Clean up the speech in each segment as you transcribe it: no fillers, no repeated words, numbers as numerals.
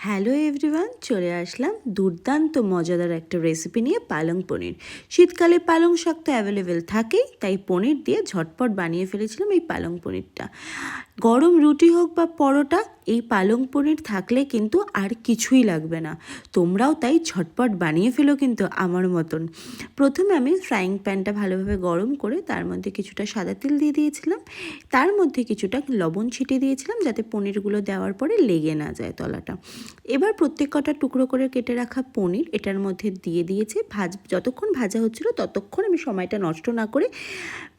Hello everyone, চলে আসলাম দুর্দান্ত মজাদার একটা রেসিপি নিয়ে। পালং পনির। শীতকালে পালং শাক তো অ্যাভেলেবেল থাকেই, তাই পনির দিয়ে ঝটপট বানিয়ে ফেলেছিলাম এই পালং পনিরটা। গরম রুটি হোক বা পরোটা, এই পালং পনির থাকলে কিন্তু আর কিছুই লাগবে না। তোমরাও তাই ঝটপট বানিয়ে ফেলো কিন্তু আমার মতন। প্রথমে আমি ফ্রাইং প্যানটা ভালোভাবে গরম করে তার মধ্যে কিছুটা সাদা তেল দিয়ে দিয়েছিলাম, তার মধ্যে কিছুটা লবণ ছিটিয়ে দিয়েছিলাম যাতে পনিরগুলো দেওয়ার পরে লেগে না যায় তলাটা। এবার প্রত্যেক কটা টুকরো করে কেটে রাখা পনির এটার মধ্যে দিয়ে দিয়েছি। যতক্ষণ ভাজা হচ্ছিল ততক্ষণ আমি সময়টা নষ্ট না করে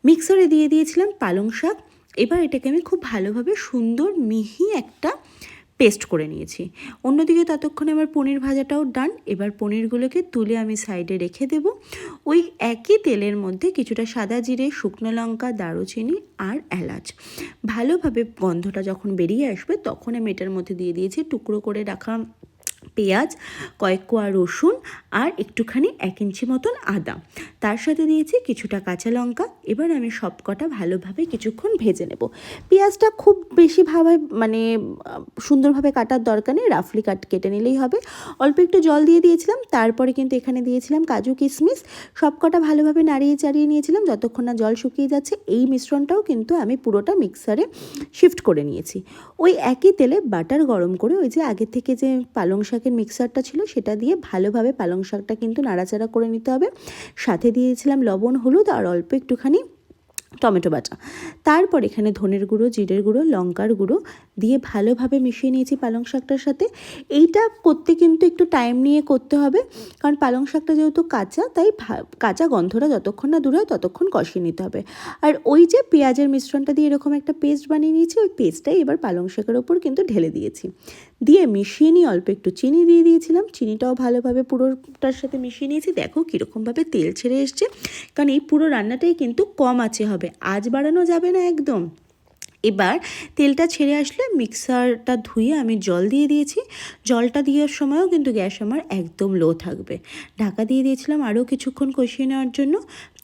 মিক্সারে দিয়ে দিয়েছিলাম পালং শাক। এবার এটাকে আমি খুব ভালোভাবে সুন্দর মিহি একটা পেস্ট করে নিয়েছি। অন্যদিকে ততক্ষণে আমার পনির ভাজাটাও ডান। এবার পনিরগুলোকে তুলে আমি সাইডে রেখে দেব। ওই একই তেলের মধ্যে কিছুটা সাদা জিরে, শুকনো লঙ্কা, দারুচিনি আর এলাচ ভালোভাবে গন্ধটা যখন বেরিয়ে আসবে তখন আমি এটার মধ্যে দিয়ে দিয়েছি টুকরো করে রাখা পেঁয়াজ, কয়েক কোয়া রসুন আর একটুখানি 1 ইঞ্চি মতন আদা। তার সাথে দিয়েছি কিছুটা কাঁচা লঙ্কা। এবার আমি সব কটা ভালোভাবে কিছুক্ষণ ভেজে নেব। পেঁয়াজটা খুব বেশিভাবে সুন্দরভাবে কাটার দরকার নেই, রাফলি কেটে নিলেই হবে। অল্প একটু জল দিয়ে দিয়েছিলাম, তারপরে কিন্তু এখানে দিয়েছিলাম কাজু কিশমিশ। সব কটা ভালোভাবে নাড়িয়ে চাড়িয়ে নিয়েছিলাম যতক্ষণ না জল শুকিয়ে যাচ্ছে। এই মিশ্রণটাও কিন্তু আমি পুরোটা মিক্সারে শিফট করে নিয়েছি। ওই একই তেলে বাটার গরম করে ওই যে আগে থেকে যে পালং শাকের মিক্সারটা ছিল সেটা দিয়ে ভালোভাবে পালং শাকটা কিন্তু নাড়াচাড়া করে নিতে হবে। সাথে দিয়েছিলাম লবণ, হলুদ আর অল্প একটুখানি টমেটো বাটা। তারপর এখানে ধনের গুঁড়ো, জিরের গুঁড়ো, লঙ্কার গুঁড়ো দিয়ে ভালোভাবে মিশিয়ে নিয়েছি পালং শাকটার সাথে। এইটা করতে কিন্তু একটু টাইম নিয়ে করতে হবে, কারণ পালং শাকটা যেহেতু কাঁচা, তাই কাঁচা গন্ধটা যতক্ষণ না দূর হয় ততক্ষণ কষিয়ে নিতে হবে। আর ওই যে পেঁয়াজের মিশ্রণটা দিয়ে এরকম একটা পেস্ট বানিয়ে নিয়েছি, ওই পেস্টটাই এবার পালং শাকের ওপর কিন্তু ঢেলে দিয়েছি। দিয়ে মিশিয়ে নিয়ে অল্প একটু চিনি দিয়ে দিয়েছিলাম। চিনিটাও ভালোভাবে পুরোটার সাথে মিশিয়ে নিয়েছি। দেখো কীরকমভাবে তেল ছেড়ে এসছে, কারণ এই পুরো রান্নাটাই কিন্তু কম আঁচে হবে, আঁচ বাড়ানো যাবে না একদম। এবার তেলটা ছেড়ে আসলে মিক্সারটা ধুয়ে আমি জল দিয়ে দিয়েছি। জলটা দেওয়ার সময়ও কিন্তু গ্যাস আমার একদম লো থাকবে। ঢাকা দিয়ে দিয়েছিলাম আরও কিছুক্ষণ কষিয়ে নেওয়ার জন্য।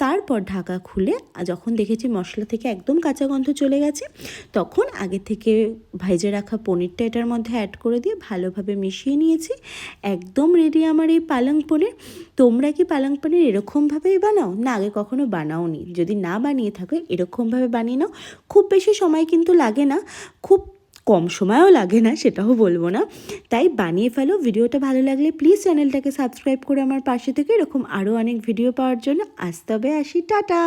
তারপর ঢাকা খুলে যখন দেখেছি মশলা থেকে একদম কাঁচা গন্ধ চলে গেছে, তখন আগে থেকে ভেজে রাখা পনিরটা এটার মধ্যে অ্যাড করে দিয়ে ভালোভাবে মিশিয়ে নিয়েছি। একদম রেডি আমার এই পালং পনির। তোমরা কি পালং পনির এরকমভাবেই বানাও, না আগে কখনো বানাওনি? যদি না বানিয়ে থাকো এরকমভাবে বানিয়ে নাও। খুব বেশি সময় কিন্তু লাগে না, খুব কম সময়ও লাগে না সেটাও বলবো না, তাই বানিয়ে ফেলো। ভিডিওটা ভালো লাগলে প্লিজ চ্যানেলটাকে সাবস্ক্রাইব করে আমার পাশে থেকে এরকম আরও অনেক ভিডিও পাওয়ার জন্য। আজ তবে আসি, টাটা।